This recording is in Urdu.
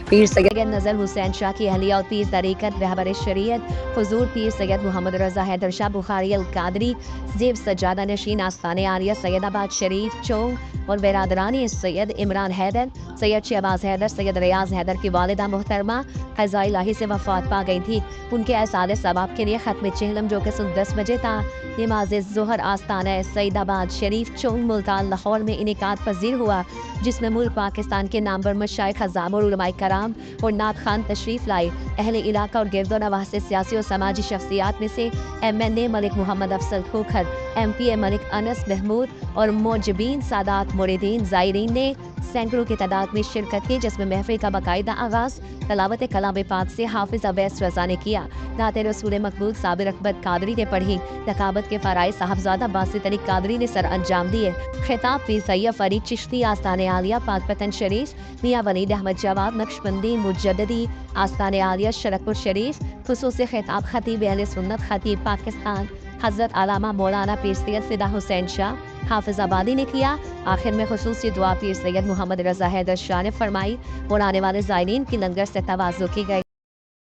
پیر سید نظر حسین شاہ کی اہلیہ اور پیر طریقت رہبر شریعت حضور پیر سید محمد رضا حیدر شاہ بخاری القادری زیب سجادہ نشین آستان عالیہ سید آباد شریف چونگ اور برادرانی سید عمران حیدر، سید شہباز حیدر، سید ریاض حیدر کی والدہ محترمہ قضاء الہی سے وفات پا گئی تھی۔ ان کے احسان ثواب کے لیے ختم چہلم جو کہ صبح 10 بجے تا نماز ظہر آستانہ سید آباد شریف چونگ ملتان لاہور میں انعقاد پذیر ہوا، جس میں ملک پاکستان کے نامور مشائخ اعظام اور علماء کرام اور نعت خوان تشریف لائے۔ اہل علاقہ اور گرد و نواح سے سیاسی اور سماجی شخصیات میں سے MNA ملک محمد افضل کھوکھر، MPA ملک انس محمود اور موجبین سادات موردین زائرین نے سینکڑوں کی تعداد میں شرکت کی، جس میں محفل کا باقاعدہ آغاز تلاوت کلام پاک سے حافظ اویس رضا نے کیا۔ نعت رسول مقبول صابر اکبر قادری نے پڑھی۔ نقابت کے فرائض صاحبزادہ باسط علی قادری نے سر انجام دیے۔ خطاب پیر سید فرید چشتی آستان عالیہ پاک پتن شریف، میاں ولید احمد جواد نقشبندی مجددی آستان عالیہ شرکپور شریف، خصوصی خطاب خطیب اہل سنت خطیب پاکستان حضرت علامہ مولانا پیر سید فدا حسین شاہ حافظ آبادی نے کیا۔ آخر میں خصوصی دعا پیر سید محمد رضا حیدر شاہ نے فرمائی اور آنے والے زائرین کی لنگر سے تواضع کی گئی۔